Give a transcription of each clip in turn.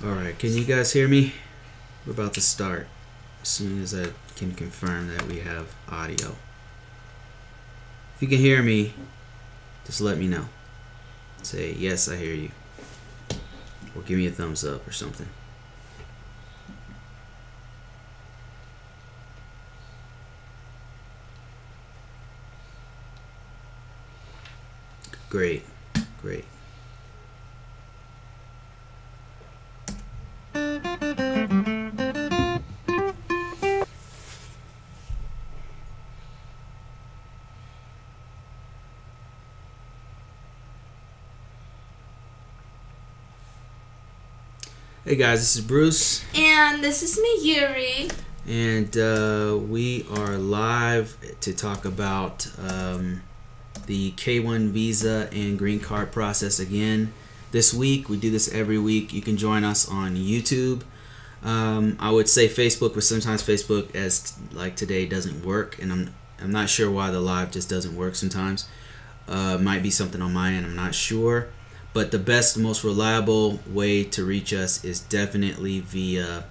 Alright, can you guys hear me? We're about to start as soon as I can confirm that we have audio. If you can hear me, just let me know. Say, yes, I hear you. Or give me a thumbs up or something. Great, great. Hey guys, this is Bruce. And this is me, Yuri. And we are live to talk about the K1 visa and green card process again this week. We do this every week. You can join us on YouTube. I would say Facebook, but sometimes Facebook, as like today, doesn't work, and I'm not sure why the live just doesn't work sometimes. Might be something on my end. I'm not sure. But the best, most reliable way to reach us is definitely via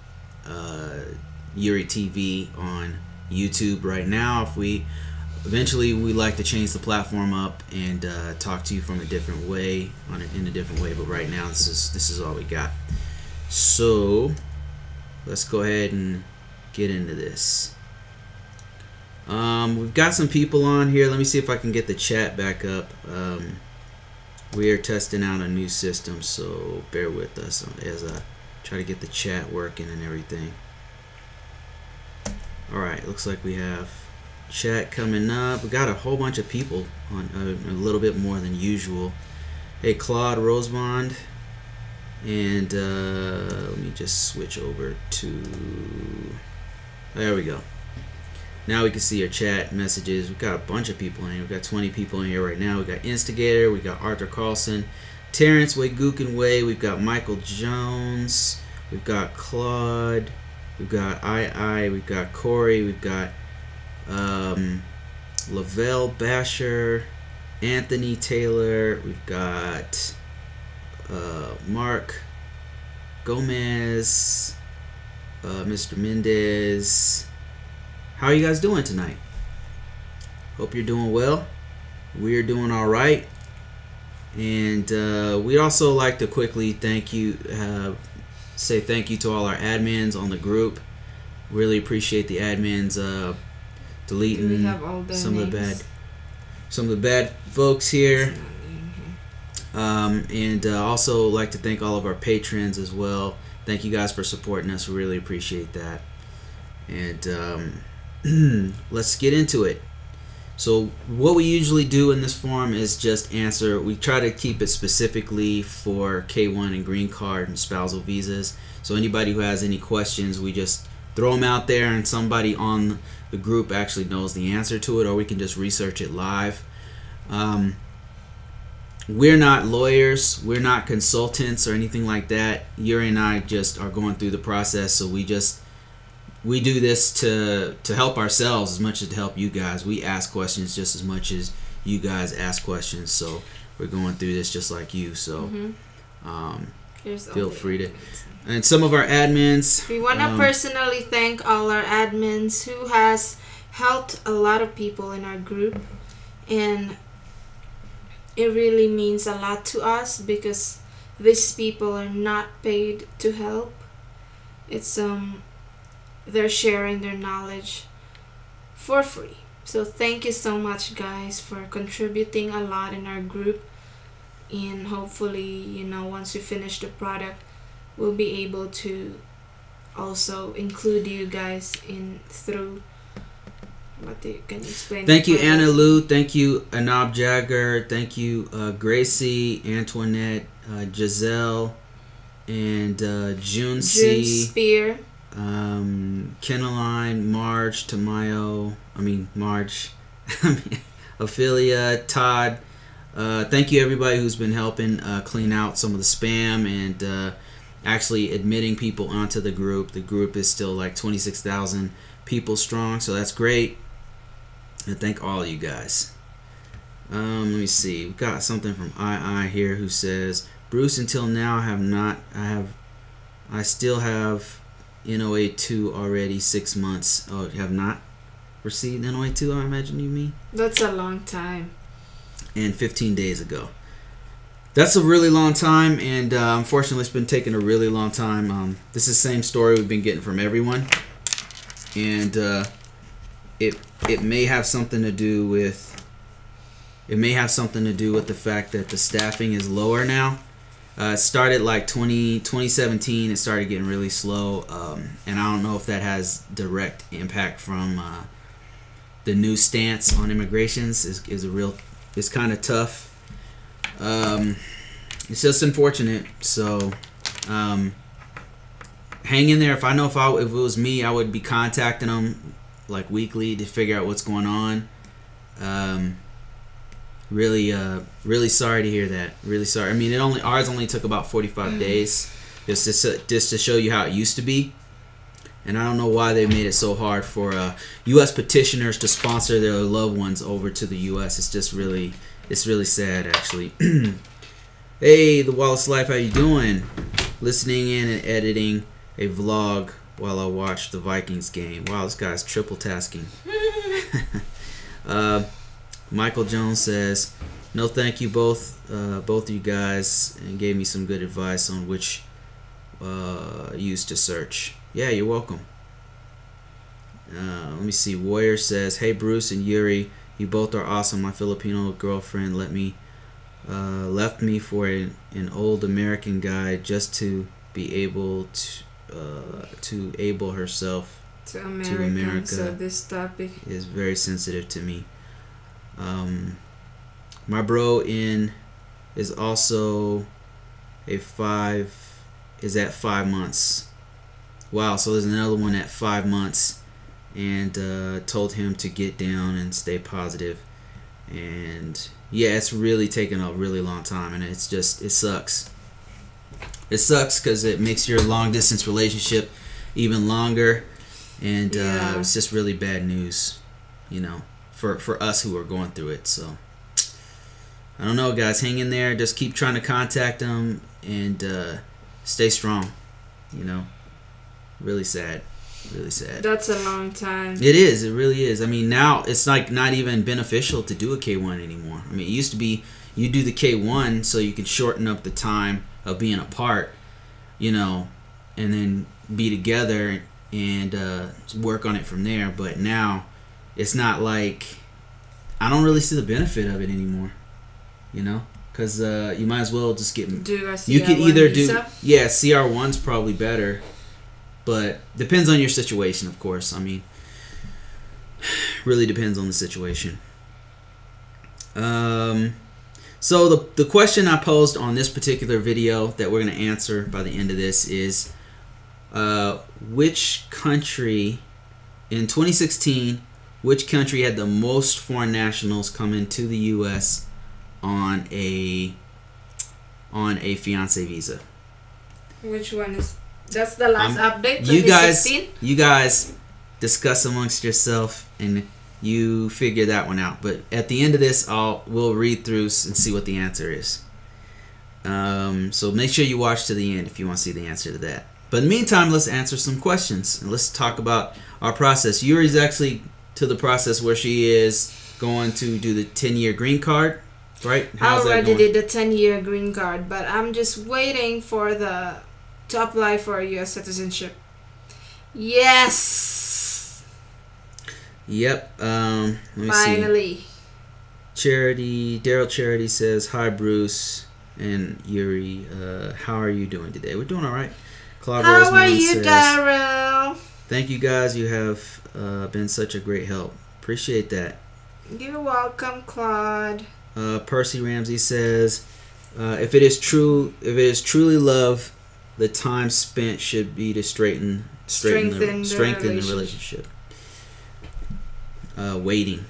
Yuri TV on YouTube right now. If we eventually like to change the platform up and talk to you from a different way, in a different way. But right now, this is all we got. So let's go ahead and get into this. We've got some people on here. Let me see if I can get the chat back up. We are testing out a new system, so bear with us as I try to get the chat working and everything. Alright, looks like we have chat coming up. We got a whole bunch of people on, a little bit more than usual. Hey, Claude Rosemond. And let me just switch over to... There we go. Now we can see your chat messages. We've got a bunch of people in here. We've got 20 people in here right now. We've got Instigator. We've got Arthur Carlson. Terrence Waygukin Way. We've got Michael Jones. We've got Claude. We've got I. We've got Corey. We've got Lavelle Basher. Anthony Taylor. We've got Mark Gomez. Mr. Mendez. How are you guys doing tonight? Hope you're doing well. We're doing all right. And we'd also like to quickly say thank you to all our admins on the group. Really appreciate the admins deleting some of the bad folks here. And also like to thank all of our patrons as well. Thank you guys for supporting us. We really appreciate that. And let's get into it. So what we usually do in this forum is just answer. We try to keep it specifically for K1 and green card and spousal visas. So anybody who has any questions, we just throw them out there and somebody on the group actually knows the answer to it, or we can just research it live. We're not lawyers, we're not consultants or anything like that. Yuri and I just are going through the process, so we do this to help ourselves as much as to help you guys. We ask questions just as much as you guys ask questions. So we're going through this just like you. So feel free to. And some of our admins. We want to personally thank all our admins who has helped a lot of people in our group. And it really means a lot to us because these people are not paid to help. It's they're sharing their knowledge for free. So thank you so much, guys, for contributing a lot in our group. And hopefully, once we finish the product, we'll be able to also include you guys through. Can you explain? Thank you, Anna Lou. Thank you, Anab Jagger. Thank you, Gracie, Antoinette, Giselle, and June Spear. Kenaline, Marge, Ophelia, Todd. Thank you everybody who's been helping clean out some of the spam and actually admitting people onto the group. The group is still like 26,000 people strong, so that's great. And thank all of you guys. Let me see. We've got something from II here who says, Bruce, until now I have I still have NOA 2 already 6 months. Oh, you have not received NOA 2? I imagine you mean. That's a long time. And 15 days ago. That's a really long time, and unfortunately, it's been taking a really long time. This is the same story we've been getting from everyone, and it may have something to do with the fact that the staffing is lower now. It started like 2017. It started getting really slow, and I don't know if that has direct impact from the new stance on immigrations. It's kind of tough. It's just unfortunate. So, hang in there. If it was me, I would be contacting them like weekly to figure out what's going on. Really sorry to hear that. Really sorry. I mean, ours only took about 45 days, just to show you how it used to be. And I don't know why they made it so hard for U.S. petitioners to sponsor their loved ones over to the U.S. It's really sad, actually. Hey, the Wallace Life, how you doing? Listening in and editing a vlog while I watch the Vikings game. Wow, this guy's triple tasking. Michael Jones says, "No, thank you both of you guys, and gave me some good advice on which use to search." Yeah, you're welcome. Let me see. Warrior says, "Hey, Bruce and Yuri, you both are awesome. My Filipino girlfriend left me for an old American guy just to be able to able herself to America. So this topic is very sensitive to me. My bro is also at 5 months. Wow, so there's another one at 5 months, and told him to get down and stay positive. And yeah, it's really taken a really long time, and it sucks. It sucks because it makes your long distance relationship even longer, and it's just really bad news, for us who are going through it. So I don't know, guys. Hang in there. Just keep trying to contact them and stay strong. Really sad. Really sad. That's a long time. It is. It really is. I mean, now it's like not even beneficial to do a K1 anymore. I mean, it used to be you do the K1 so you can shorten up the time of being apart, and then be together and work on it from there. But now it's not like, I don't really see the benefit of it anymore, because you might as well just get. Do a CR1 you could either visa? CR1's probably better. But depends on your situation, of course. I mean, really depends on the situation. So the question I posed on this particular video that we're going to answer by the end of this is, which country in 2016, which country had the most foreign nationals come into the U.S. on a fiance visa? Which one is? That's the last update. You guys discuss amongst yourself and you figure that one out. But at the end of this, we'll read through and see what the answer is. So make sure you watch to the end if you want to see the answer to that. But in the meantime, let's answer some questions and let's talk about our process. Yuri's actually to the process where she is going to do the 10-year green card, right? I already did the 10-year green card, but I'm just waiting for to apply for U.S. citizenship. Yes. Yep. Let me Finally. See. Daryl Charity says, "Hi Bruce and Yuri. How are you doing today?" We're doing all right. Claude How Rosemont are you, says, Daryl? "Thank you guys. You have been such a great help. Appreciate that." You're welcome, Claude. Percy Ramsey says, if it is truly love, the time spent should be to strengthen the relationship. Waiting.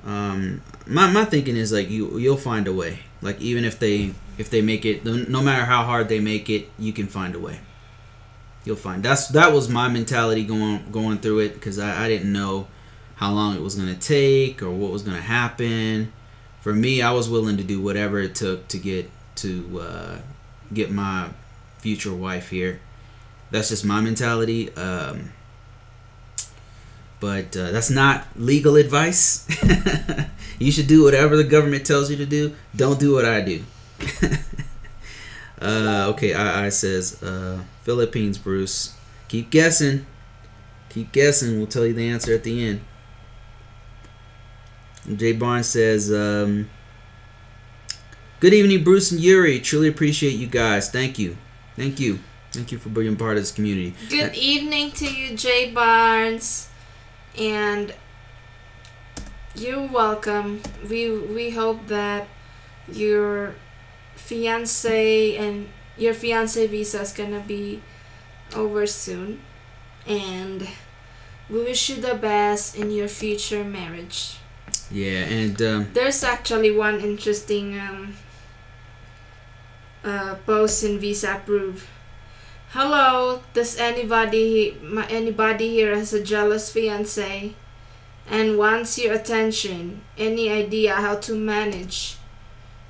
My thinking is like you'll find a way. Like even if they make it, no matter how hard they make it, you can find a way. You'll find. That was my mentality going through it, because I didn't know how long it was gonna take or what was gonna happen. For me, I was willing to do whatever it took to get my future wife here. That's just my mentality. But that's not legal advice. You should do whatever the government tells you to do. Don't do what I do. Okay, I says, Philippines, Bruce. Keep guessing. Keep guessing. We'll tell you the answer at the end. Jay Barnes says, good evening, Bruce and Yuri. Truly appreciate you guys. Thank you. Thank you. Thank you for being part of this community. Good evening to you, Jay Barnes. And you're welcome. We hope that your fiance visa is gonna be over soon, and we wish you the best in your future marriage. Yeah, and there's actually one interesting post in Visa Approve. Hello, does anybody here has a jealous fiance and wants your attention? Any idea how to manage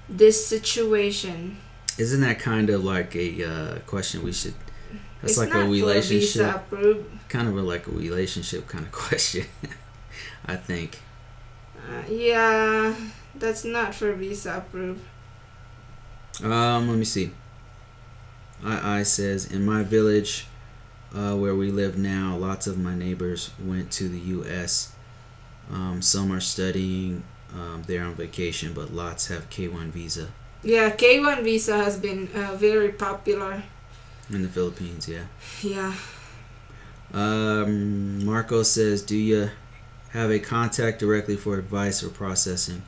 this situation? Isn't that kind of like a question we should? That's it's like not a relationship. Visa Approve. Kind of like a relationship kind of question, I think. Yeah, that's not for Visa Approve. Let me see. I says, in my village where we live now, lots of my neighbors went to the U.S. Some are studying there on vacation, but lots have K1 visa. Yeah, K1 visa has been very popular in the Philippines. Yeah. Yeah. Marco says, do you have a contact directly for advice or processing?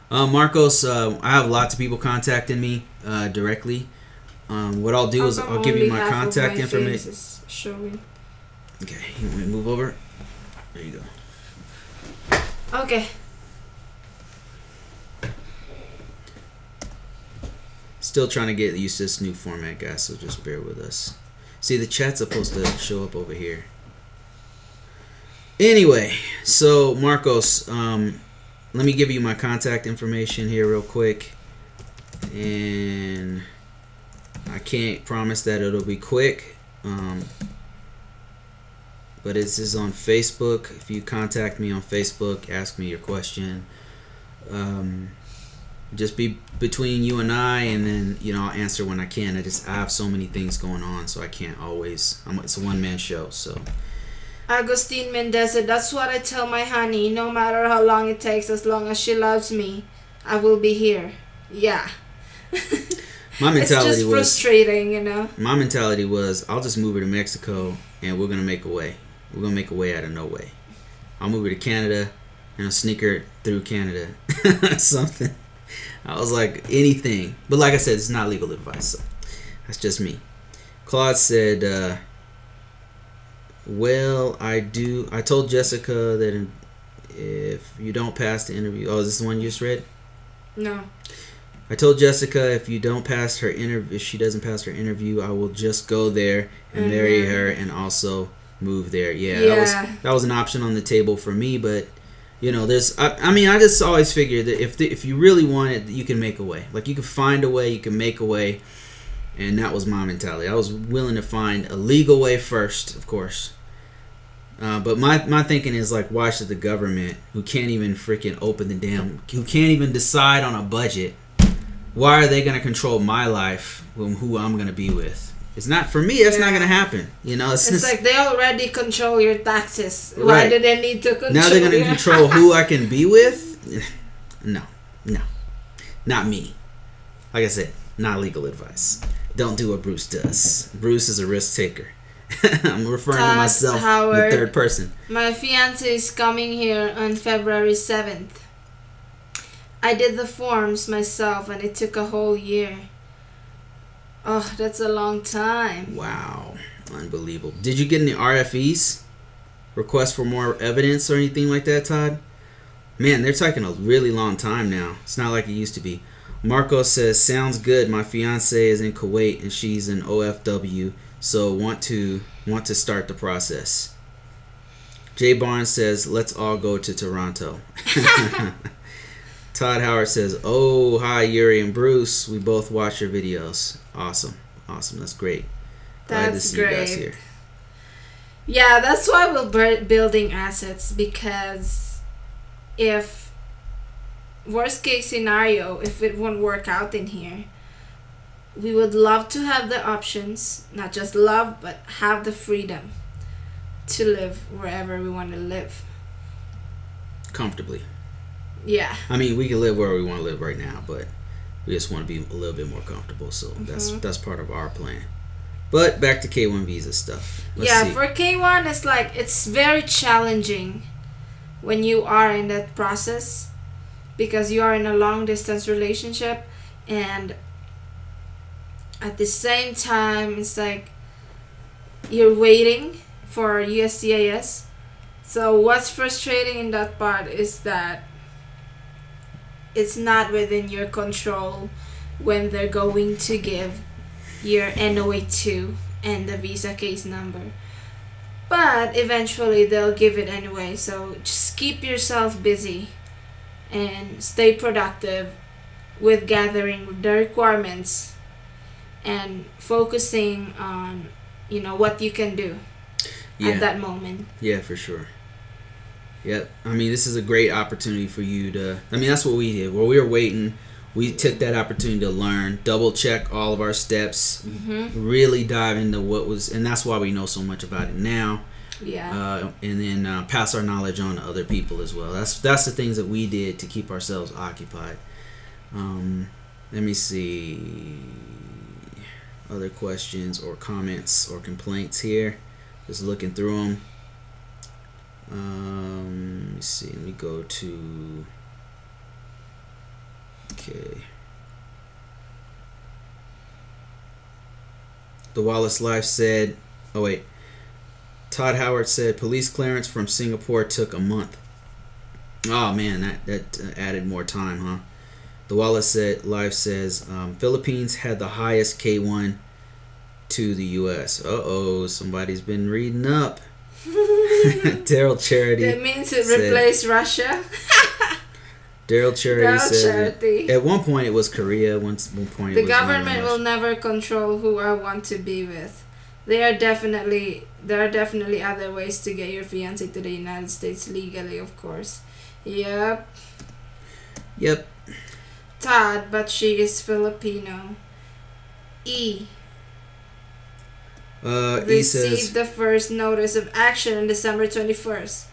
Marcos, I have lots of people contacting me directly. What I'll do is I'll give you my contact information. Showing. Okay, you want me to move over? There you go. Okay. Still trying to get used to this new format, guys, so just bear with us. See, the chat's supposed to show up over here. Anyway, so Marcos, let me give you my contact information here real quick. And I can't promise that it'll be quick, but this is on Facebook. If you contact me on Facebook, ask me your question. Just be between you and I, and then I'll answer when I can. I have so many things going on, so I can't always. It's a one-man show, so. Agustin Mendez, that's what I tell my honey. No matter how long it takes, as long as she loves me, I will be here. Yeah. My mentality it's just frustrating, My mentality was, I'll just move her to Mexico, and we're gonna make a way. We're gonna make a way out of no way. I'll move her to Canada, and I'll sneak her through Canada. Something. I was like, anything. But like I said, it's not legal advice, so that's just me. Claude said, well, I told Jessica that if you don't pass the interview... Oh, is this the one you just read? No. I told Jessica if you don't pass her if she doesn't pass her interview, I will just go there and marry her and also move there. Yeah. That was an option on the table for me, but there's I just always figured that if you really want it, you can make a way. Like, you can find a way, you can make a way, and that was my mentality. I was willing to find a legal way first, of course. But my thinking is, like, why should the government, who can't even freaking who can't even decide on a budget, why are they going to control my life, who I'm going to be with? It's not, for me, that's not going to happen. It's like they already control your taxes. Why do they need to control? Now they're going to control who I can be with? No. Not me. Like I said, not legal advice. Don't do what Bruce does. Bruce is a risk taker. I'm referring to myself in the third person. My fiance is coming here on February 7th. I did the forms myself, and it took a whole year. Oh, that's a long time. Wow. Unbelievable. Did you get any RFEs? Requests for more evidence or anything like that, Todd? Man, they're taking a really long time now. It's not like it used to be. Marco says, sounds good. My fiance is in Kuwait and she's in OFW, so want to start the process. Jay Barnes says, let's all go to Toronto. Todd Howard says, oh, hi, Yuri and Bruce. We both watch your videos. Awesome. Awesome. That's great. Glad to That's see you guys great. here. Yeah, that's why we're building assets, because if worst case scenario, if it won't work out in here, we would love to have the options, not just love, but have the freedom to live wherever we want to live. Comfortably. Yeah. I mean, we can live where we want to live right now, but we just want to be a little bit more comfortable. So that's part of our plan. But back to K1 visa stuff. Let's see. For K1, it's like, it's very challenging when you are in that process, because you are in a long distance relationship, and at the same time it's like you're waiting for USCIS. So what's frustrating in that part is that it's not within your control when they're going to give your NOA2 and the visa case number. But eventually they'll give it anyway. So just keep yourself busy and stay productive with gathering the requirements and focusing on, what you can do at that moment. Yeah, for sure. Yep. I mean, this is a great opportunity for you to... I mean, that's what we did. While we were waiting, we took that opportunity to learn, double-check all of our steps, really dive into what was... And that's why we know so much about it now. Yeah. And then pass our knowledge on to other people as well. That's the things that we did to keep ourselves occupied. Let me see... other questions or comments or complaints here. Just looking through them. Let me see. Let me go to... Okay. The Wallace Life said... Oh, wait. Todd Howard said police clearance from Singapore took a month. Oh, man. That added more time, huh? The Wallace Life says Philippines had the highest K1 to the U.S. Uh-oh. Somebody's been reading up. Daryl Charity. That means it replaced Russia. Daryl Charity said Charity. At one point it was Korea. One point the government will never control who I want to be with. There are definitely other ways to get your fiancé to the United States legally, of course. Yep. Todd, but she is Filipino. E received the first notice of action on December 21st.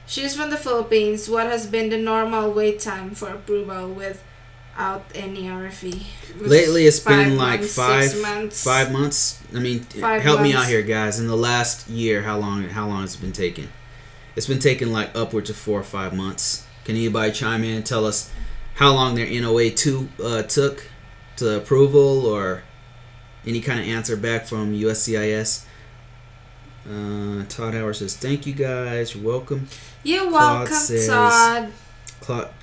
She's from the Philippines. What has been the normal wait time for approval without any RFE? Lately, it's been like 6 months. 5 months. I mean, 5 help me months. out here, guys. In the last year, how long it's been taking? It's been taking like upwards of 4 or 5 months. Can anybody chime in and tell us how long their NOA2 took to approval, or any kind of answer back from USCIS? Todd Howard says, thank you guys. You're welcome. You're welcome, Todd.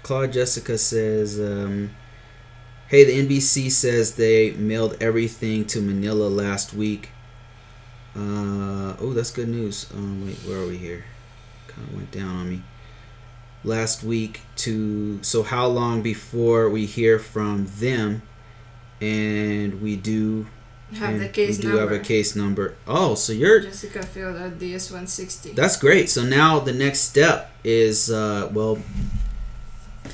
Claude Jessica says, hey, the NBC says they mailed everything to Manila last week. Oh, that's good news. Wait, where are we here? Kind of went down on me. Last week so how long before we hear from them and we do have the case number. Have a case number. Oh, so you're Jessica Field at DS-160. That's great. So now the next step is the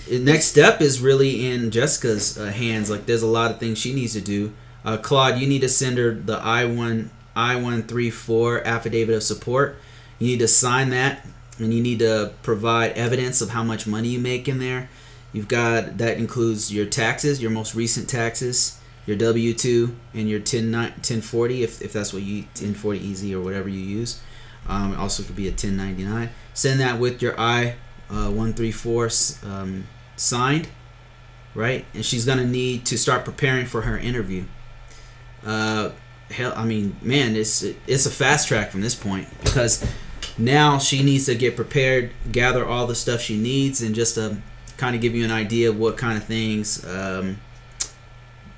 next step is really in Jessica's hands. Like, there's a lot of things she needs to do. Claude, you need to send her the I-134 affidavit of support. You need to sign that, and you need to provide evidence of how much money you make in there. That includes your taxes, your most recent taxes, your W-2, and your 1040 if that's what you 1040 easy or whatever you use. It also could be a 1099. Send that with your I-134 signed, right? And she's gonna need to start preparing for her interview. I mean, man, it's a fast track from this point, because now she needs to get prepared, gather all the stuff she needs, and just to kind of give you an idea of what kind of things,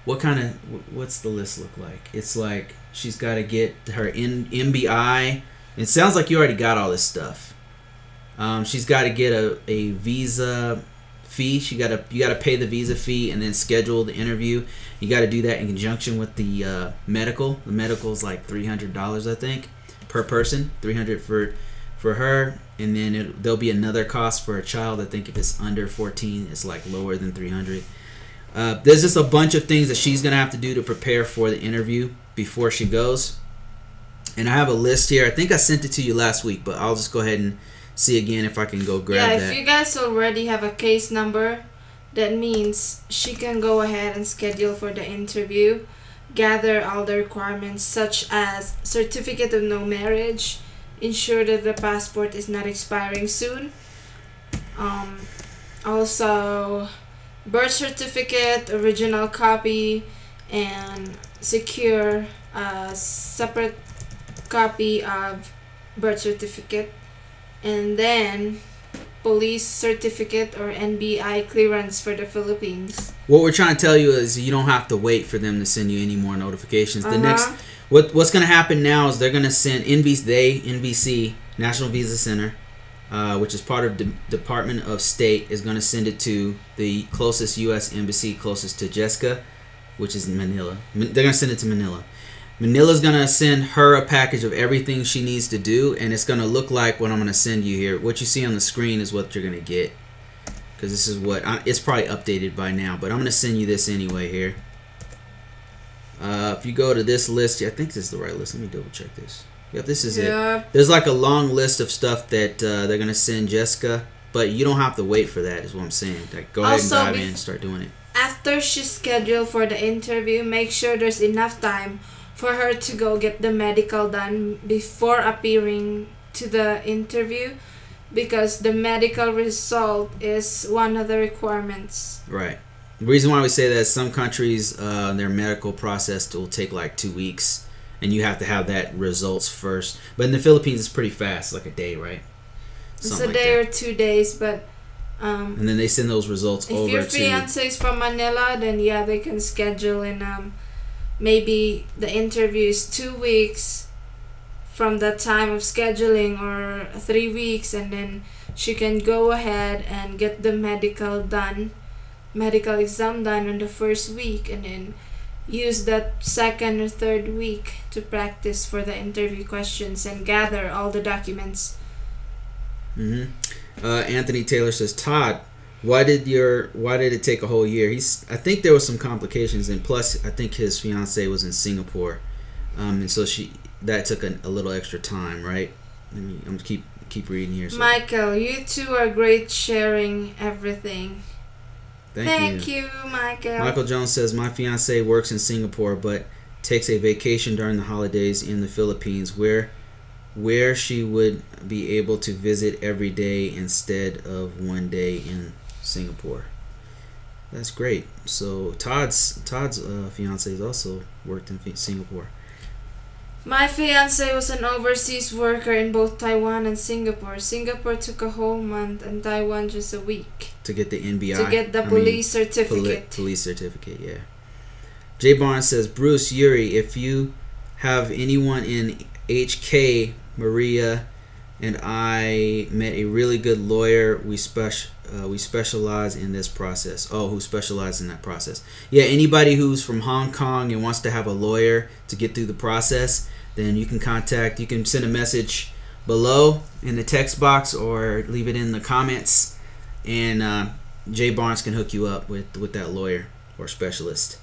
what's the list look like? It's like she's got to get her MBI. It sounds like you already got all this stuff. She's got to get a visa fee. You gotta pay the visa fee and then schedule the interview. You got to do that in conjunction with the medical. The medical is like $300, I think, per person. $300 for her, and then there'll be another cost for a child. I think if it's under 14, it's like lower than $300. There's just a bunch of things that she's gonna have to do to prepare for the interview before she goes. And I have a list here. I think I sent it to you last week, but I'll just go ahead and see again if I can go grab that. Yeah, if you guys already have a case number, that means she can go ahead and schedule for the interview, gather all the requirements such as certificate of no marriage, ensure that the passport is not expiring soon, also birth certificate, original copy, and secure a separate copy of birth certificate, and then police certificate or NBI clearance for the Philippines. What we're trying to tell you is you don't have to wait for them to send you any more notifications. The next, what's going to happen now is they're going to send NVC, National Visa Center, which is part of the Department of State, is going to send it to the closest U.S. embassy closest to Jessica, which is Manila. They're going to send it to Manila. Manila's going to send her a package of everything she needs to do, and it's going to look like what I'm going to send you here. What you see on the screen is what you're going to get, because this is what it's probably updated by now, but I'm going to send you this anyway here. If you go to this list, I think this is the right list. Let me double check this. Yep, this is it. There's like a long list of stuff that they're going to send Jessica, but you don't have to wait for that is what I'm saying. Like, go ahead and dive in and start doing it. After she's scheduled for the interview, make sure there's enough time for her to go get the medical done before appearing to the interview, because the medical result is one of the requirements. Right. The reason why we say that is some countries, their medical process will take like 2 weeks, and you have to have that results first. But in the Philippines, it's pretty fast, like a day, right? Something it's a day or 2 days, but and then they send those results over to... If your fiancé is from Manila, then yeah, they can schedule in maybe the interview is 2 weeks from the time of scheduling, or 3 weeks, and then she can go ahead and get the medical exam done on the first week, and then use that second or third week to practice for the interview questions and gather all the documents. Anthony Taylor says, Todd, why did it take a whole year? I think there was some complications, and plus I think his fiance was in Singapore, and so that took a little extra time, right? I'm gonna keep reading here. So. Michael, you two are great sharing everything. Thank you, Michael. Michael Jones says, my fiance works in Singapore but takes a vacation during the holidays in the Philippines, where she would be able to visit every day instead of 1 day in Singapore. That's great. So Todd's fiance has also worked in Singapore. My fiance was an overseas worker in both Taiwan and Singapore. Singapore took a whole month and Taiwan just a week. To get the NBI. To get the police certificate. Police certificate, yeah. Jay Barnes says, Bruce, Yuri, if you have anyone in HK, Maria and I met a really good lawyer. We specialize in this process. Oh, who specializes in that process? Yeah, anybody who's from Hong Kong and wants to have a lawyer to get through the process, then you can send a message below in the text box or leave it in the comments, and Jay Barnes can hook you up with that lawyer or specialist.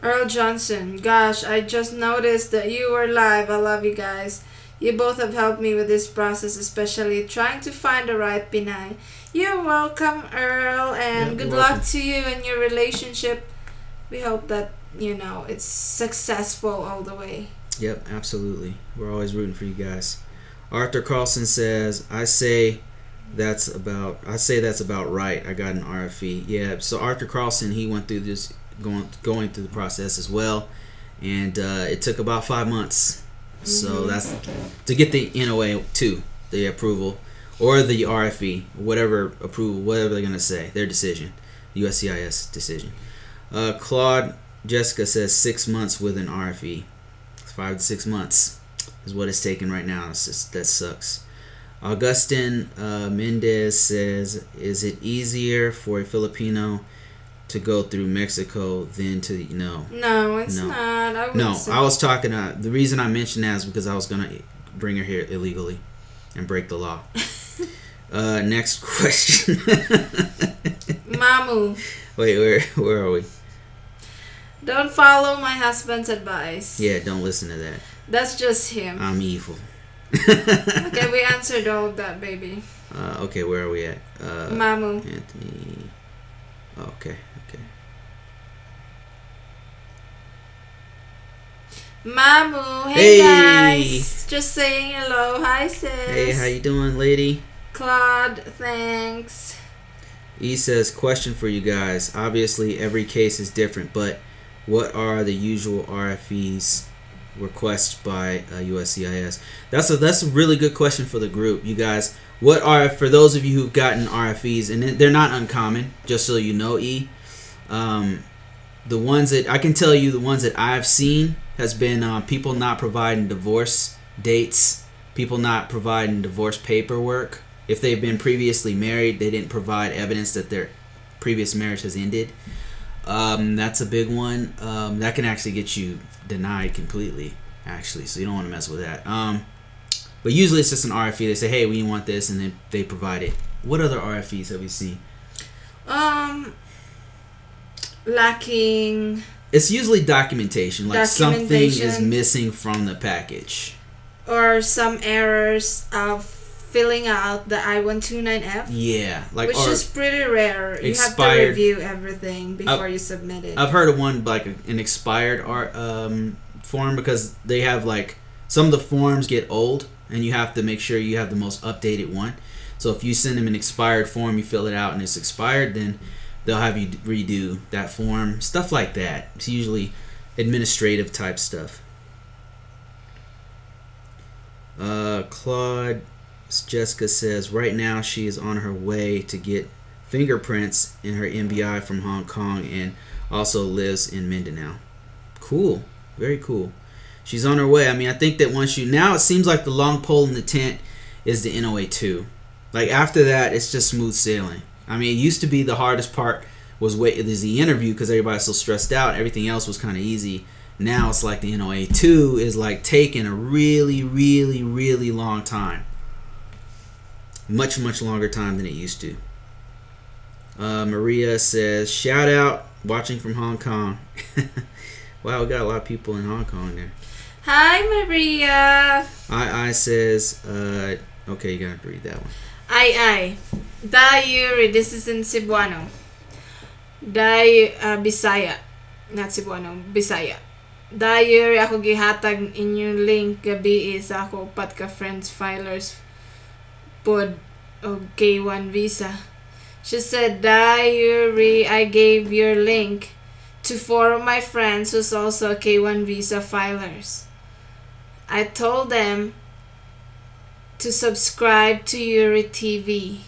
Earl Johnson, gosh, I just noticed that you were live. I love you guys. You both have helped me with this process, especially trying to find the right Pinay. You're welcome, Earl, and good luck to you and your relationship. We hope that, it's successful all the way. Yep, absolutely. We're always rooting for you guys. Arthur Carlson says, I say that's about right. I got an RFE. Yeah, so Arthur Carlson, he went through this, going through the process as well, and it took about 5 months. So that's to get the NOA too, the approval, or the RFE, whatever they're gonna say, their decision, USCIS decision. Claude Jessica says 6 months with an RFE. 5 to 6 months is what it's taking right now. That sucks. Augustin Mendez says, is it easier for a Filipino to go through Mexico than to No, it's not. I was talking. The reason I mentioned that is because I was gonna bring her here illegally and break the law. Next question. Mamu. Wait, where are we? Don't follow my husband's advice. Yeah, don't listen to that. That's just him. I'm evil. Okay, we answered all of that, baby. Okay, where are we at? Mamu. Anthony. Okay. Mamu, hey guys. Just saying hello. Hi sis. Hey, how you doing, lady? Claude, thanks. E says, question for you guys. Obviously, every case is different, but what are the usual RFEs requests by USCIS? That's a really good question for the group, you guys. What are, for those of you who've gotten RFEs, and they're not uncommon, just so you know, E. The ones that I can tell you, the ones that I've seen has been people not providing divorce dates, people not providing divorce paperwork. If they've been previously married, they didn't provide evidence that their previous marriage has ended. That's a big one. That can actually get you denied completely, actually, so you don't want to mess with that. But usually it's just an RFE. They say, hey, we want this, and then they provide it. What other RFEs have we seen? Lacking. It's usually documentation, like something is missing from the package. Or some errors of filling out the I-129F. Yeah. Which is pretty rare. You have to review everything before you submit it. I've heard of one, like an expired form, because they have, like, some of the forms get old, and you have to make sure you have the most updated one. So if you send them an expired form, you fill it out, and it's expired, then they'll have you redo that form. Stuff like that. It's usually administrative type stuff. Claude Jessica says, right now she is on her way to get fingerprints in her MBI from Hong Kong and also lives in Mindanao. Cool. Very cool. She's on her way. I mean, I think that once now it seems like the long pole in the tent is the NOA2. Like, after that, it's just smooth sailing. I mean, it used to be the hardest part was the interview, because everybody's so stressed out. Everything else was kind of easy. Now it's like the NOA2 is like taking a really, really, really long time. Much, much longer time than it used to. Maria says, shout out, watching from Hong Kong. Wow, we got a lot of people in Hong Kong there. Hi, Maria. I says, okay, you gotta read that one. I. Dayuri, this is in Cebuano. Bisaya. Not Cebuano, Bisaya. Dayuri, ako gihatag inyong link gabi sa ako pat ka friends filers pod o K1 visa. She said, Dayuri, I gave your link to 4 of my friends who's also K1 visa filers. I told them to subscribe to Yuri TV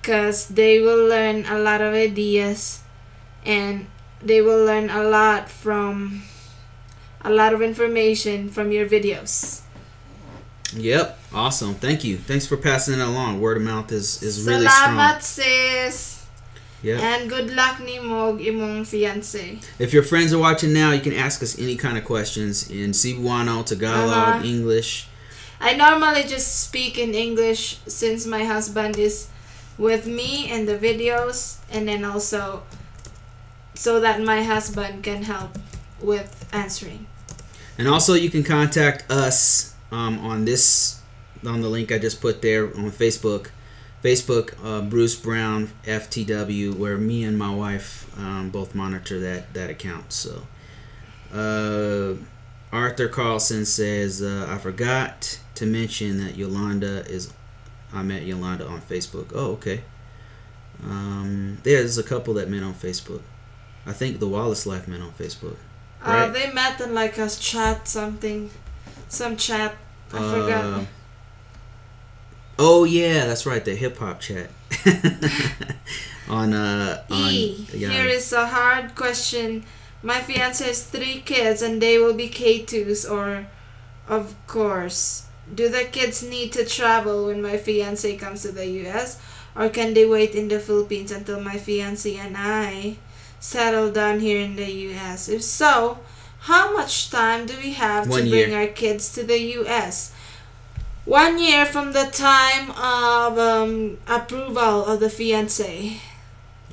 because they will learn a lot of ideas and they will learn a lot of information from your videos. Yep, awesome. Thank you. Thanks for passing it along. Word of mouth is really strong. Salamat, sis. Yep. And good luck ni Mog imong fiance. If your friends are watching now, you can ask us any kind of questions in Cebuano, Tagalog, English. I normally just speak in English since my husband is with me in the videos, and then also so that my husband can help with answering. And also you can contact us on the link I just put there on Facebook. Bruce Brown FTW, where me and my wife both monitor that account. So Arthur Carlson says, I forgot to mention that I met Yolanda on Facebook. Oh, okay. There's a couple that met on Facebook. I think the Wallace Life met on Facebook. Right? They met in like a chat, some chat. I forgot. Oh yeah, that's right, the hip hop chat. Here is a hard question. My fiance has 3 kids and they will be K2s, or of course Do the kids need to travel when my fiance comes to the US? Or can they wait in the Philippines until my fiance and I settle down here in the US? If so, how much time do we have to bring our kids to the US? 1 year from the time of approval of the fiance.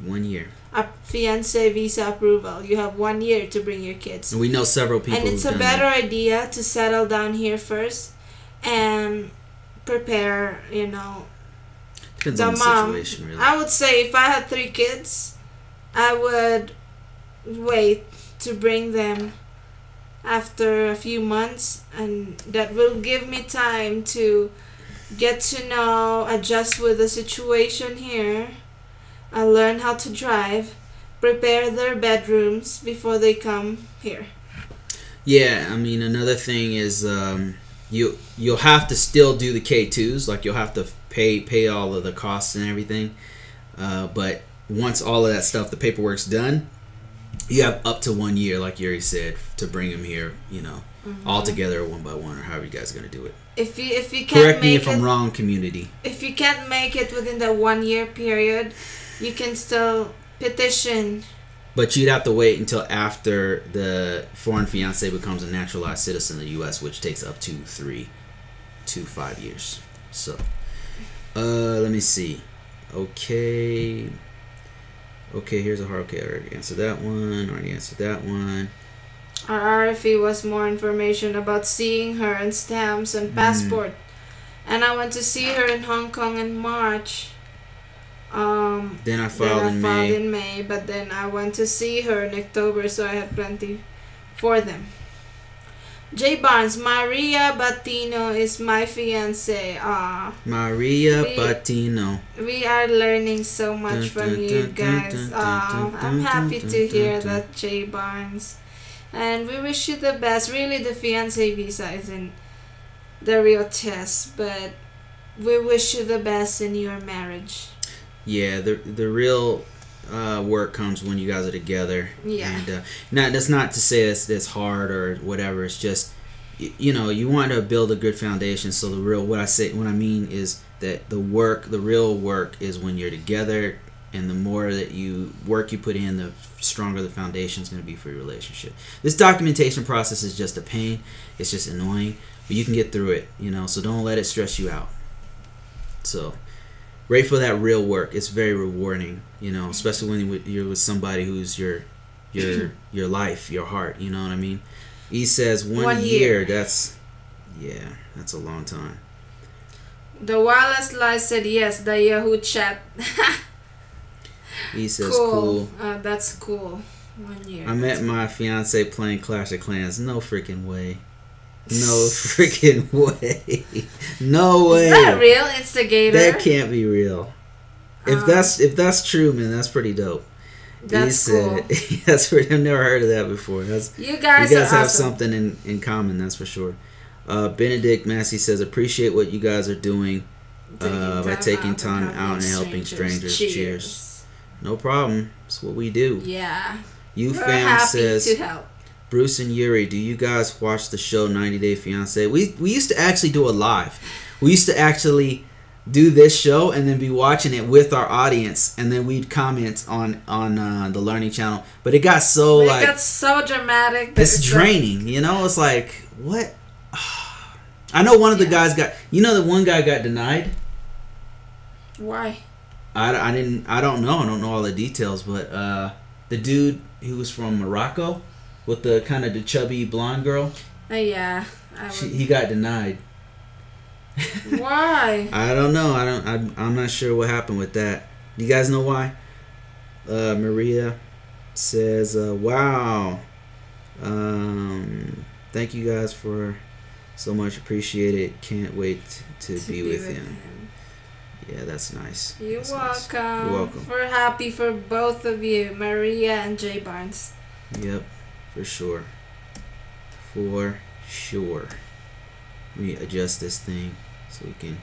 1 year. A fiance visa approval. You have 1 year to bring your kids. And we know several people. And it's a better idea to settle down here first and prepare, Depends the on the mom. situation, really. I would say if I had 3 kids, I would wait to bring them after a few months, and that will give me time to get to know, adjust with the situation here. I learn how to drive, prepare their bedrooms before they come here. Yeah, I mean, another thing is you'll have to still do the K2s, like you'll have to pay all of the costs and everything. But once all of that stuff, the paperwork's done, you have up to 1 year, like Yuri said, to bring them here, all together, one by one, or however you guys are going to do it. If you can't Correct me make if I'm wrong, community. If you can't make it within the 1 year period, you can still petition. But you'd have to wait until after the foreign fiance becomes a naturalized citizen of the U.S., which takes up to 3 to 5 years. So, let me see. Okay, here's a hard. Okay, I already answered that one. Our RFE was more information about seeing her and stamps and passport. And I went to see her in Hong Kong in March. Then I filed in May, but then I went to see her in October, so I had plenty for them. J Barnes, Maria Batino is my fiance. Maria Batino. We are learning so much from you guys. I'm happy to hear that, J Barnes. And we wish you the best. Really, the fiance visa isn't the real test, but we wish you the best in your marriage. Yeah, the real work comes when you guys are together. Yeah. And that's not to say it's hard or whatever. It's just you want to build a good foundation. So what I mean is that the real work is when you're together, and the more that you put in, the stronger the foundation is going to be for your relationship. This documentation process is just a pain. It's just annoying, but you can get through it. So don't let it stress you out. So. Wait for that real work. It's very rewarding, especially when you're with somebody who's your life, your heart. You know what I mean? He says 1 year. That's a long time. The Wallace Lie said yes. The Yahoo chat. He says cool. That's cool. 1 year. I met my fiance playing Clash of Clans. No freaking way. No freaking way. No way. Is that real, Instigator? That can't be real. If that's true, man, that's pretty dope. That's cool. That's I've never heard of that before. You guys have awesome. something in common, that's for sure. Benedict Massey says, appreciate what you guys are doing by taking time out and helping strangers. Cheers. No problem. It's what we do. Yeah. You fam says to help. Bruce and Yuri, do you guys watch the show 90 Day Fiance? We used to actually do it live. We used to actually do this show and then be watching it with our audience, and then we'd comment on the Learning Channel. But it got so it got so dramatic. It's draining, It's like, what? I know one of the guys got. The one guy got denied. Why? I don't know. I don't know all the details, but the dude who was from Morocco. With the kind of the chubby blonde girl. Yeah. He got denied. Why? I don't know. I'm not sure what happened with that. You guys know why? Maria says, "Wow, thank you guys for so much. Appreciate it. Can't wait to be with him." Yeah, that's nice. You're welcome. Nice. You're welcome. We're happy for both of you, Maria and J Barnes. Yep. For sure. Let me adjust this thing so we can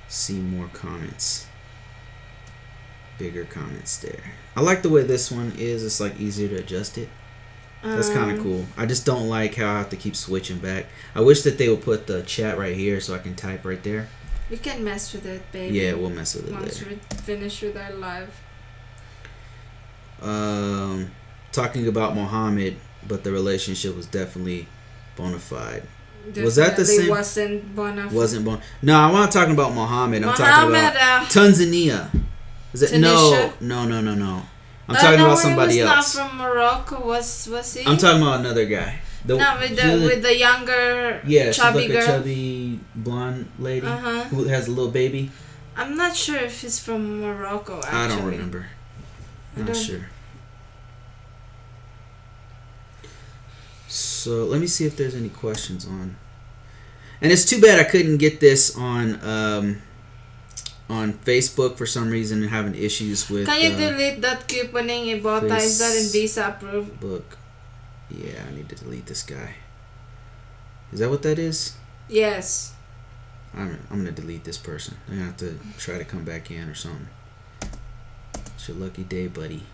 see more comments. Bigger comments there. I like the way this one is. It's like easier to adjust it. That's kind of cool. I just don't like how I have to keep switching back. I wish that they would put the chat right here so I can type right there. We can mess with it, baby. Yeah, we'll mess with it once later. we finish with our live. Talking about Muhammad, but the relationship was definitely bona fide. Was that the same? Wasn't bona fide. Wasn't bona. No, I'm not talking about Muhammad. I'm talking about Tanzania. Is it Tunisia? No. I'm talking about somebody he was else. not from Morocco. Was he? I'm talking about another guy. With the younger she's chubby like girl. a chubby blonde lady who has a little baby. I'm not sure if he's from Morocco. Actually, I don't remember. Not sure. So let me see if there's any questions on. And it's too bad I couldn't get this on Facebook for some reason. Having issues with. Can you delete that couponing Ibota? Is that in Visa approved? Book. Yeah, I need to delete this guy. Is that what that is? Yes. I'm gonna delete this person. I'm gonna have to try to come back in or something. It's your lucky day, buddy.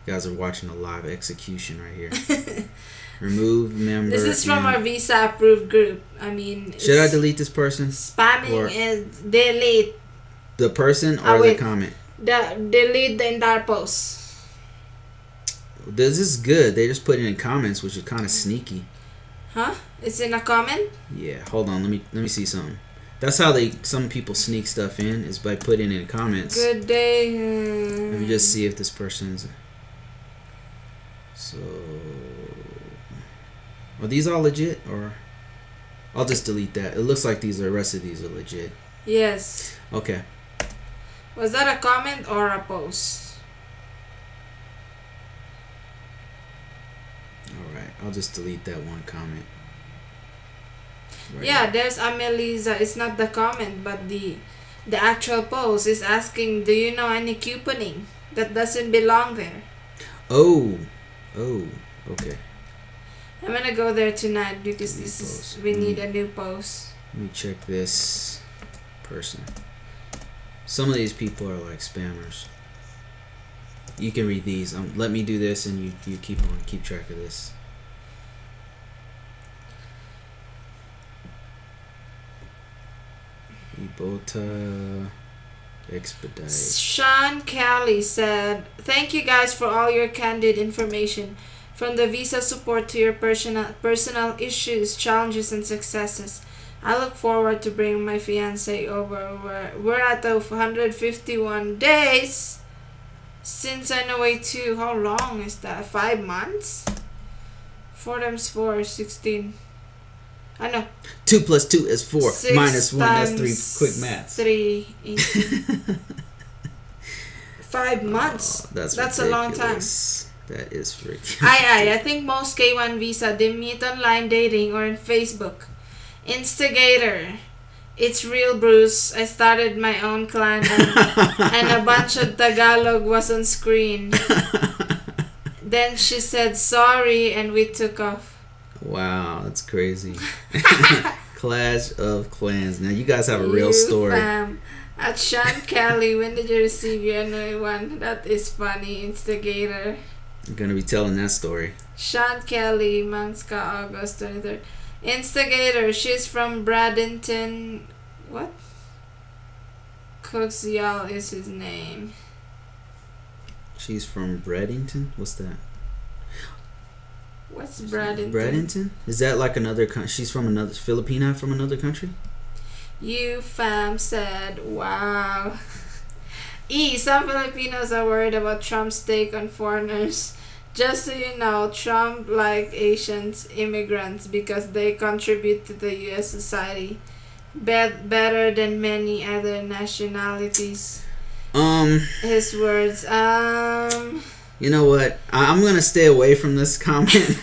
You guys are watching a live execution right here. Remove member. This is from our Visa approved group. I mean, should I delete this person? Spamming is delete. The person or the comment? Delete the entire post. This is good. They just put it in comments, which is kind of sneaky. Huh? It's in a comment? Yeah. Hold on. Let me see something. That's how some people sneak stuff in, is by putting it in comments. Good day. Let me just see if this person's. So, are these all legit, or I'll just delete that. It looks like the rest of these are legit. Yes. Okay. Was that a comment or a post? Alright, I'll just delete that one comment. Right now. There's Amelisa. It's not the comment, but the actual post is asking, do you know any couponing that doesn't belong there? Oh, okay. I'm gonna go there tonight because we need a new post. Let me check this person. Some of these people are like spammers. You can read these. Let me do this, and you keep track of this. Ibota expedite. Sean Kelly said, "Thank you guys for all your candid information, from the visa support to your personal issues, challenges, and successes. I look forward to bringing my fiance over. We're at 151 days since I know way too. How long is that? 5 months? 4 times 4 is 16. I know. 2 plus 2 is 4. 6 minus 1, that's 3. times Quick maths. 3. 5 months. Oh, that's a long time. That is freaking. I think most K1 visa they meet online dating or in Facebook. Instigator. It's real, Bruce. I started my own clan and a bunch of Tagalog was on screen. Then she said sorry and we took off. Wow, that's crazy. Clash of Clans. Now you guys have a real story. At Sean Kelly, when did you receive your new one? That is funny. Instigator. I'm gonna be telling that story. Sean Kelly, Mangska, August 23rd. Instigator. She's from Bradenton. What? Cooksial is his name. She's from Bradenton? What's that? What's Bradenton? Bradenton? Is that like another country? She's from another Filipina from another country? You fam said, wow. Some Filipinos are worried about Trump's take on foreigners. Just so you know, Trump likes Asians immigrants because they contribute to the U.S. society better than many other nationalities. His words. You know what? I'm gonna stay away from this comment.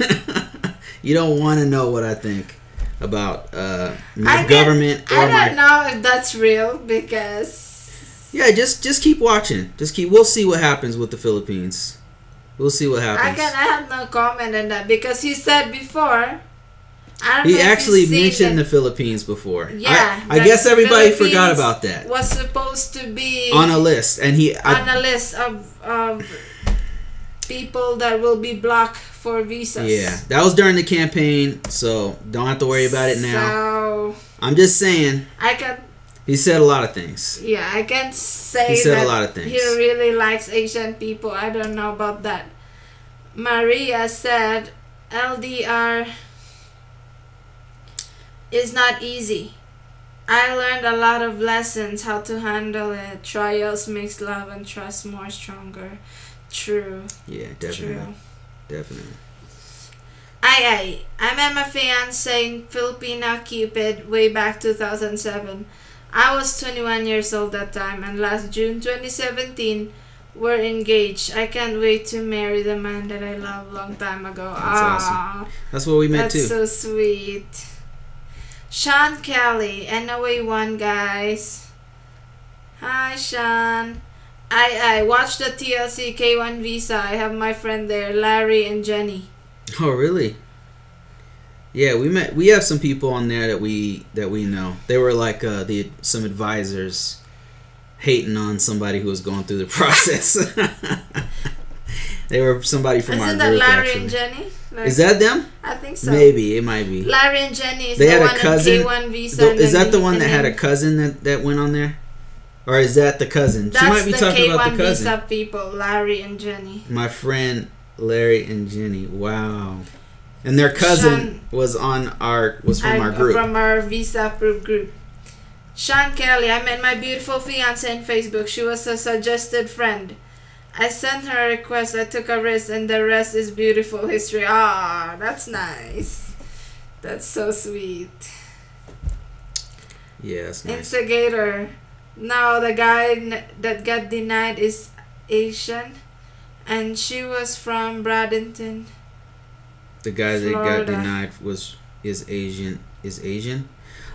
You don't want to know what I think about my government or I don't know if that's real because. Yeah, just keep watching. We'll see what happens with the Philippines. We'll see what happens. I have no comment on that because he said before. He actually mentioned the Philippines before. Yeah, I guess everybody forgot about that. Was supposed to be on a list, and on a list of people that will be blocked for visas. Yeah, that was during the campaign, so don't have to worry about it now. So I'm just saying. I can. He said a lot of things. Yeah, I can say he said that a lot of things. He really likes Asian people. I don't know about that. Maria said LDR is not easy. I learned a lot of lessons how to handle it. Trials makes love and trust more stronger. True. Yeah, definitely. True. Definitely. I met my fiance in Filipina Cupid way back 2007. I was 21 years old that time, and last June 2017 we're engaged. I can't wait to marry the man that I love long time ago. That's awesome. That's what we met too. That's so sweet. Sean Kelly, NOA1 guys. Hi Sean. I watched the TLC K1 visa. I have my friend there, Larry and Jenny. Oh really? Yeah, we have some people on there that we know. They were like some advisors hating on somebody who was going through the process. They were somebody from our group. Isn't that Larry actually. And Jenny? Like, is that them? I think so. Maybe it might be. Larry and Jenny is they the had one a cousin. in K1 visa. Is that the one that had a cousin that went on there? Or is that the cousin? That's she might be the talking K1 about the cousin. visa people, Larry and Jenny. My friend Larry and Jenny. Wow. And their cousin was from our group. From our visa approved group. Sean Kelly, I met my beautiful fiance on Facebook. She was a suggested friend. I sent her a request. I took a risk, and the rest is beautiful history. Ah, that's nice. That's so sweet. Yeah, that's nice. Instigator. No, the guy that got denied is Asian, and she was from Bradenton. The guy that Florida. got denied is Asian. Is Asian?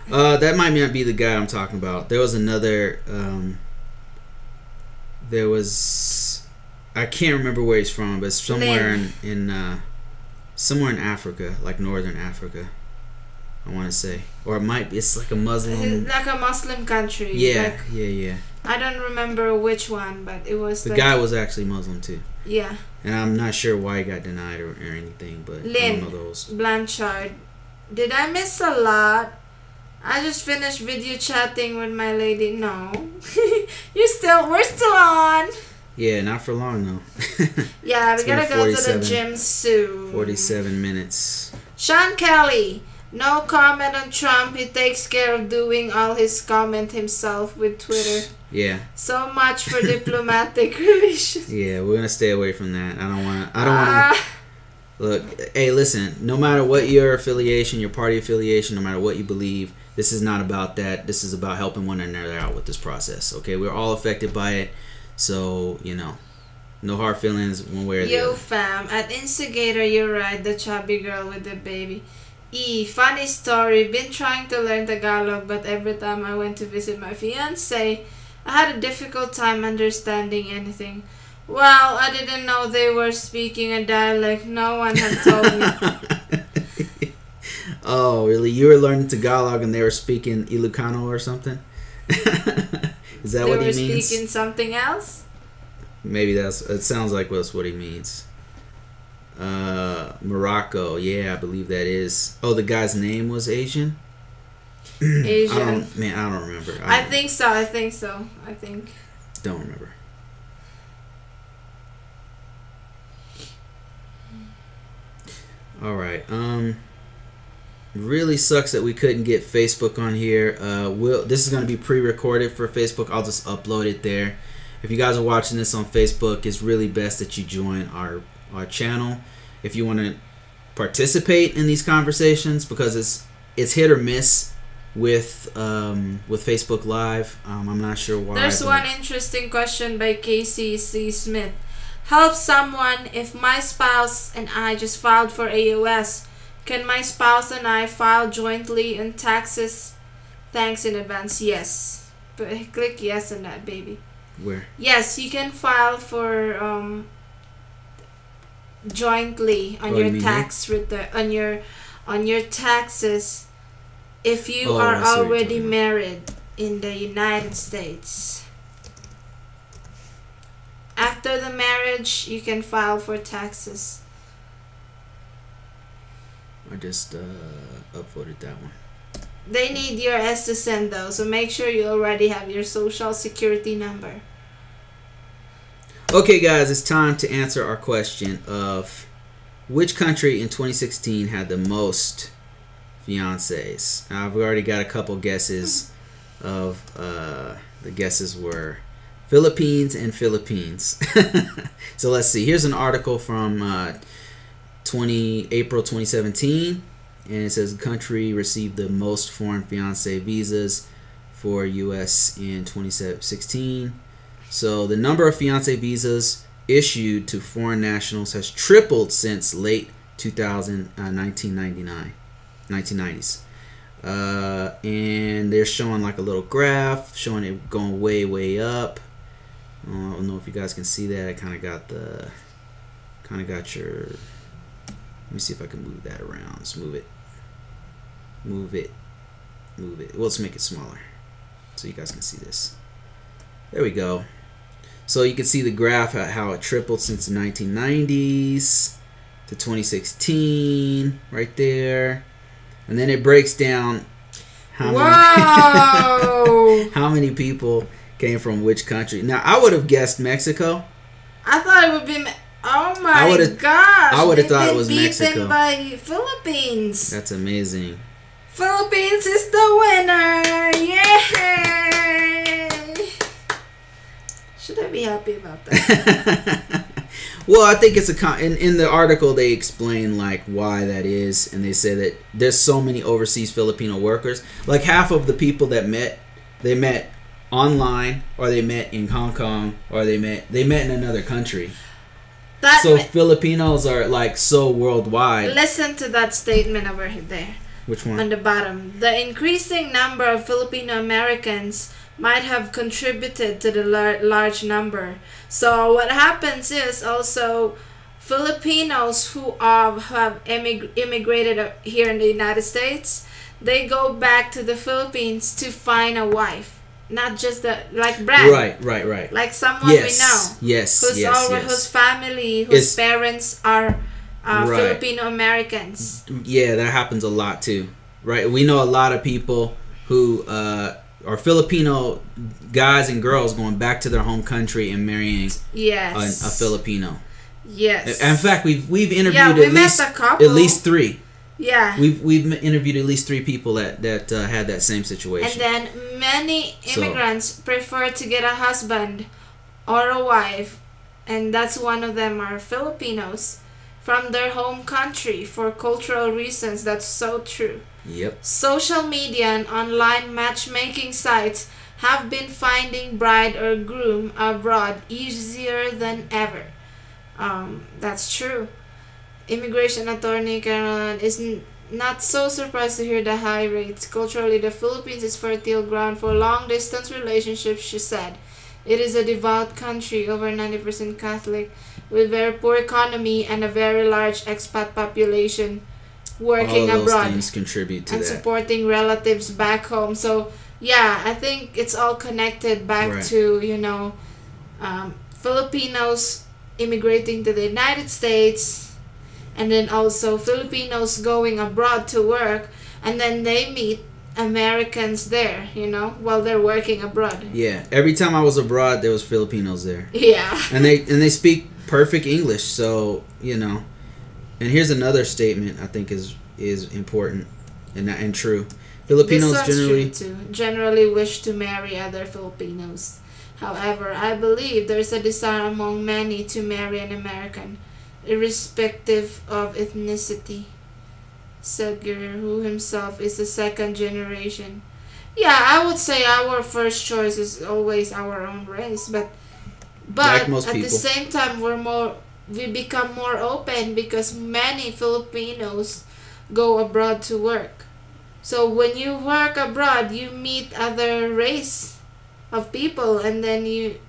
That might not be the guy I'm talking about. There was another. I can't remember where he's from, but somewhere somewhere in Africa, like northern Africa. I want to say, or it might be. It's like a Muslim. It's like a Muslim country. Yeah, like, yeah. I don't remember which one, but it was. The guy was actually Muslim too. Yeah. And I'm not sure why he got denied or anything, but Lynn I don't know those. Blanchard. Did I miss a lot? I just finished video chatting with my lady. No. We're still on. Yeah, not for long though. Yeah, we gotta go to the gym soon. 47 minutes. Sean Kelly. No comment on Trump. He takes care of doing all his comment himself with Twitter. Yeah. So much for diplomatic relations. Yeah, we're gonna stay away from that. I don't wanna. Look, hey, listen. No matter what your affiliation, your party affiliation, no matter what you believe, this is not about that. This is about helping one another out with this process. Okay, we're all affected by it, so no hard feelings one way or the other. Yo, fam, at Instigator, you're right. The chubby girl with the baby. Funny story. Been trying to learn Tagalog, but every time I went to visit my fiance, I had a difficult time understanding anything. Well, I didn't know they were speaking a dialect. No one had told me. Oh, really? You were learning Tagalog and they were speaking Ilocano or something? Is that what he means? They were speaking something else? Maybe it sounds like that's what he means. Morocco, yeah, I believe that is. Oh, the guy's name was Asian? Asian. I don't remember. I think so. Don't remember. All right. Really sucks that we couldn't get Facebook on here. This is going to be pre-recorded for Facebook. I'll just upload it there. If you guys are watching this on Facebook, it's really best that you join our channel if you want to participate in these conversations, because it's hit or miss with Facebook Live. I'm not sure why. There's one interesting question by Casey C. Smith. Help someone. If my spouse and I just filed for AOS, can my spouse and I file jointly in taxes? Thanks in advance. Yes. But click yes on that, baby. Where? Yes, you can file for jointly on your tax return, on your taxes if you are already married in the United States. after the marriage, you can file for taxes. I just upvoted that one. They need your SSN though, so make sure you already have your social security number. Okay, guys, it's time to answer our question of which country in 2016 had the most fiancés. Now, I've already got a couple guesses of the guesses were Philippines and Philippines. So let's see. Here's an article from April 2017, and it says the country received the most foreign fiancé visas for U.S. in 2016. So the number of fiancé visas issued to foreign nationals has tripled since late 1990s. And they're showing like a little graph showing it going way up. I don't know if you guys can see that. I kind of got your. Let me see if I can move that around. Let's move it. Well, let's make it smaller so you guys can see this. There we go. So you can see the graph how it tripled since the 1990s to 2016 right there. And then it breaks down how many people came from which country. Now, I would have guessed Mexico. I thought it would be... Oh my gosh. I would have thought it was Mexico. By Philippines. That's amazing. Philippines is the winner. Yay! Should I be happy about that? Well, I think it's in the article they explain like why that is, and they say that there's so many overseas Filipino workers. Like half of the people that met online, or they met in Hong Kong, or they met in another country. Filipinos are like so worldwide. Listen to that statement over there. Which one? On the bottom. The increasing number of Filipino Americans might have contributed to the large number. So what happens is also Filipinos who have immigrated here in the United States, they go back to the Philippines to find a wife. Not just like Brad. Right. Like someone we know. Yes. Whose family, whose parents are Filipino Americans. Yeah, that happens a lot too. Right? We know a lot of people who are Filipino guys and girls going back to their home country and marrying a Filipino. Yes. In fact, we've interviewed at least 3. Yeah. We've interviewed at least 3 people that had that same situation. And then many immigrants prefer to get a husband or a wife, and that's one of them are Filipinos, from their home country for cultural reasons. That's so true. Yep. Social media and online matchmaking sites have been finding bride or groom abroad easier than ever. That's true. Immigration attorney Caroline is not so surprised to hear the high rates. Culturally, the Philippines is fertile ground for long-distance relationships, she said. It is a devout country, over 90% Catholic, with very poor economy and a very large expat population working all of those abroad things contribute to and that. supporting relatives back home. So, yeah, I think it's all connected back to, Filipinos immigrating to the United States, and then also Filipinos going abroad to work, and then they meet Americans there, while they're working abroad. Yeah, every time I was abroad, there was Filipinos there. Yeah. And they speak perfect English, so, And here's another statement I think is important and true. Filipinos generally wish to marry other Filipinos. However, I believe there's a desire among many to marry an American, irrespective of ethnicity, said Guerrero, who himself is the second generation. Yeah, I would say our first choice is always our own race, but like most at people. the same time we become more open because many Filipinos go abroad to work. So when you work abroad, you meet other race of people, and then your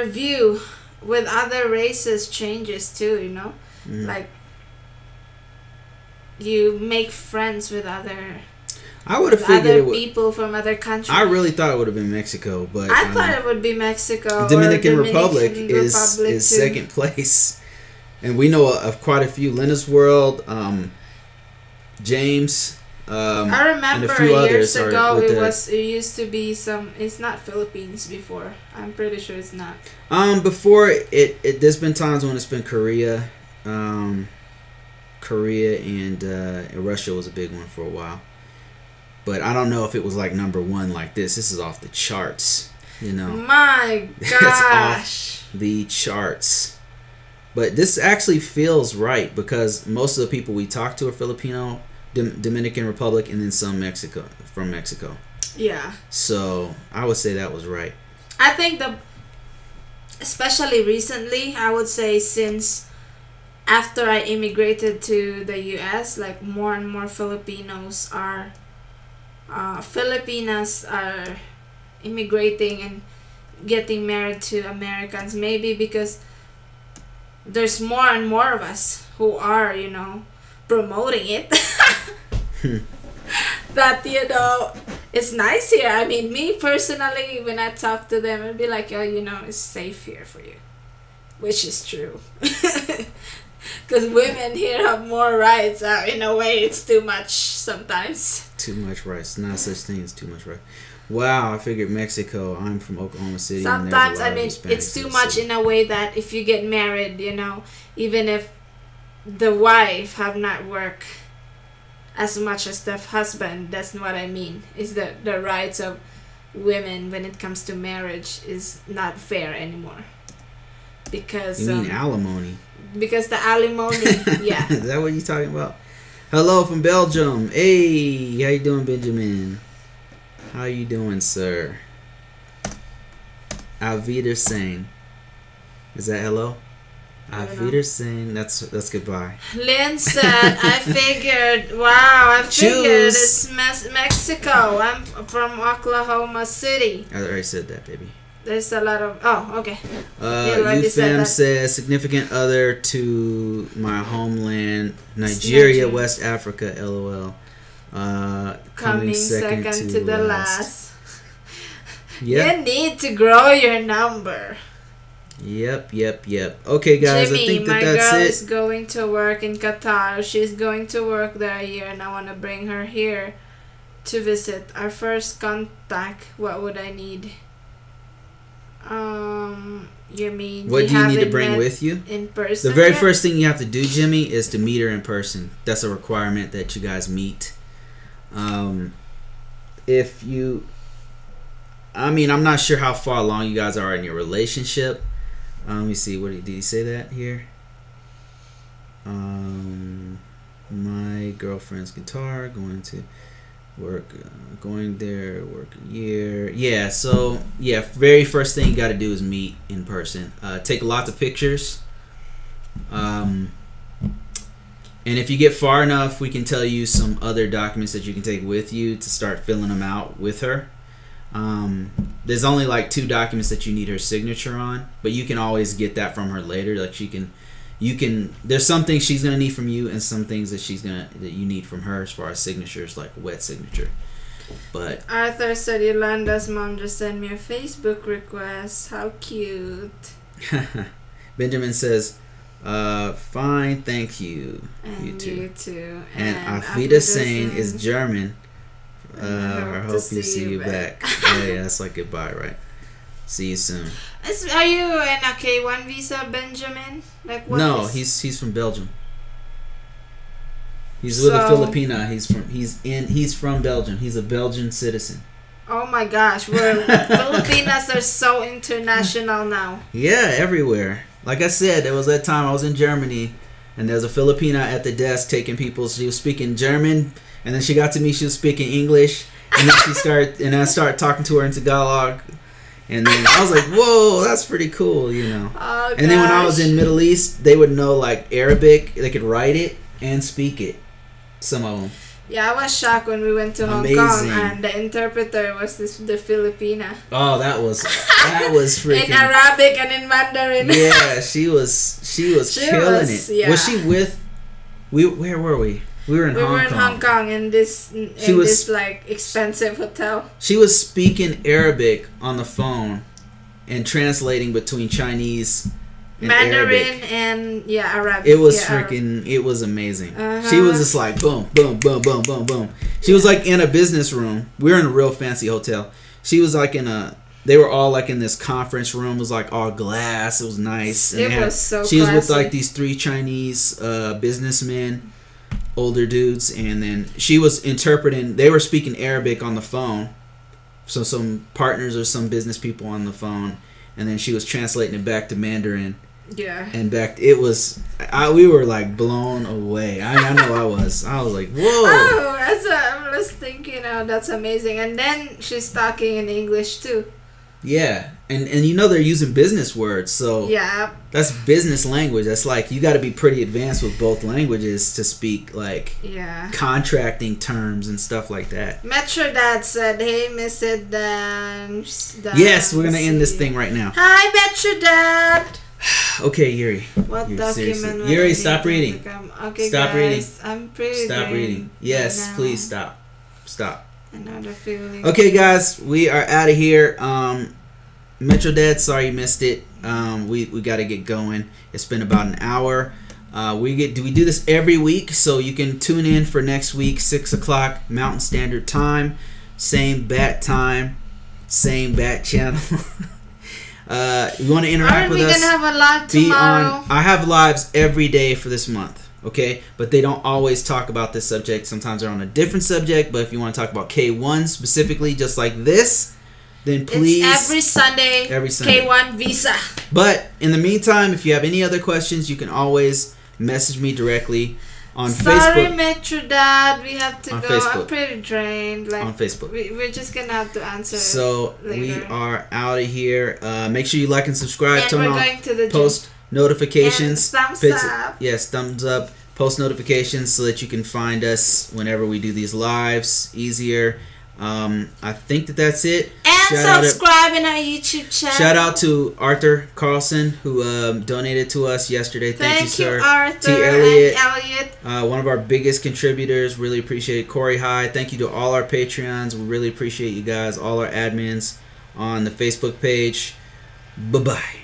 view with other races changes too, Like you make friends with other I would have figured other people from other countries. I really thought it would have been Mexico, but I thought it would be Mexico. Dominican Republic is second place, and we know of quite a few. Linda's World, James. I remember and a few years others ago it used to be some. It's not Philippines before. I'm pretty sure it's not. Before it there's been times when it's been Korea, Korea and Russia was a big one for a while. But I don't know if it was like number one like this. This is off the charts, you know. My gosh. It's off the charts. But this actually feels right because most of the people we talk to are Filipino, Dominican Republic, and then some from Mexico. Yeah. So I would say that was right. I think especially recently, I would say since after I immigrated to the U.S., like more and more Filipinas are immigrating and getting married to Americans. Maybe because there's more and more of us who are, promoting it. That, it's nice here. I mean, me personally, when I talk to them, I'd be like, oh, it's safe here for you. Which is true. Because women here have more rights. In a way, it's too much sometimes. Too much rights. Not such thing as too much rights. Wow, I figured Mexico. I'm from Oklahoma City. Sometimes, it's too much in a way that if you get married, even if the wife have not worked as much as the husband, that's what I mean. Is that the rights of women when it comes to marriage is not fair anymore. Because you mean alimony? Because the alimony, yeah. Is that what you're talking about? Hello from Belgium. Hey, how you doing, Benjamin? How you doing, sir? Auf Wiedersehen. Is that hello? Auf Wiedersehen. That's goodbye. Lynn said, I figured it's Mexico. I'm from Oklahoma City. I already said that, baby. There's a lot of... Oh, okay. UFM says, significant other to my homeland, Nigeria, West Africa, LOL. Coming second to the last. Yep. You need to grow your number. Yep. Okay, guys, Jimmy, I think my that's girl it. is going to work in Qatar. She's going to work there a year, and I want to bring her here to visit. Our first contact, what would I need? You mean what do you need to bring with you in person? The very first thing you have to do, Jimmy, is to meet her in person. That's a requirement that you guys meet. If you, I'm not sure how far along you guys are in your relationship. Let me see. Did he say that here? My girlfriend's guitar, going to work, going there, work a year. Yeah, so, very first thing you got to do is meet in person. Take lots of pictures. And if you get far enough, we can tell you some other documents that you can take with you to start filling them out with her. There's only like 2 documents that you need her signature on, but you can always get that from her later. Like there's some things she's gonna need from you, and some things that you need from her as far as signatures, like a wet signature. But Arthur said Yolanda's mom just sent me a Facebook request. How cute. Benjamin says, fine, thank you. And you too. And Auf Wiedersehen is German. I hope to see you back. Yeah, that's like goodbye, right? See you soon. Are you in a K1 visa, Benjamin? No, he's from Belgium. He's with a Filipina. He's from Belgium. He's a Belgian citizen. Oh my gosh, Filipinas are so international now. Yeah, everywhere. Like I said, there was that time I was in Germany, and there was a Filipina at the desk taking people. She was speaking German, and then she got to me. She was speaking English, and then I started talking to her in Tagalog. And then I was like, whoa, that's pretty cool, Oh, and then when I was in Middle East, they would know like Arabic. They could write it and speak it. Some of them. Yeah, I was shocked when we went to Hong Kong and the interpreter was the Filipina. Oh, that was freaking in Arabic and in Mandarin. Yeah, she was killing it. Yeah. Was she with? Where were we? We were in Hong Kong in this like expensive hotel. She was speaking Arabic on the phone and translating between Chinese and Mandarin Arabic. and Arabic. It was freaking. It was amazing. She was just like boom, boom, boom, boom, boom, boom. She was like in a business room. We were in a real fancy hotel. She was like in a. They were all like in this conference room. It was like all glass. It was nice. And was so. She classy. was with like these 3 Chinese businessmen, older dudes, and then she was interpreting. They were speaking Arabic on the phone, so some partners or some business people on the phone, and then she was translating it back to Mandarin. Yeah. And back, it was. We were like blown away. I know I was. I was like, whoa. Oh, that's what I was thinking. Oh, that's amazing. And then she's talking in English too. Yeah, and you know they're using business words, so yeah, that's business language. That's like you got to be pretty advanced with both languages to speak like contracting terms and stuff like that. Metro Dad said, "Hey, Mr. Dan." Yes, we're gonna end this thing right now. Hi, Metro Dad. Okay, Yuri. What document? Yuri, stop reading. Okay, stop guys, reading. I'm pretty. Stop reading. Yes, please stop. Stop. Another feeling. Okay, guys, we are out of here. Metro Dad, sorry you missed it. We got to get going. It's been about an hour. We do this every week, so you can tune in for next week, 6 o'clock Mountain Standard Time, same bat time, same bat channel. You want to interact with us? Aren't we gonna have a live tomorrow? I have lives every day for this month. Okay, but they don't always talk about this subject. Sometimes they're on a different subject. But if you want to talk about K1 specifically, just like this, then please. It's every Sunday. K1 visa. But in the meantime, if you have any other questions, you can always message me directly on Facebook. Sorry, Metro Dad, we have to go. Facebook. I'm pretty drained. Like on Facebook. We're just gonna have to answer. So later. We are out of here. Make sure you like and subscribe. And Turn we're on going to the post notifications. And thumbs up. Yes, thumbs up. Post notifications so that you can find us whenever we do these lives easier. I think that's it. And subscribe in our YouTube channel. Shout out to Arthur Carlson who donated to us yesterday. Thank you, sir. Arthur T. Elliott, and Elliot. one of our biggest contributors. Really appreciate it. Corey High. Thank you to all our Patreons. We really appreciate you guys. All our admins on the Facebook page. Bye-bye.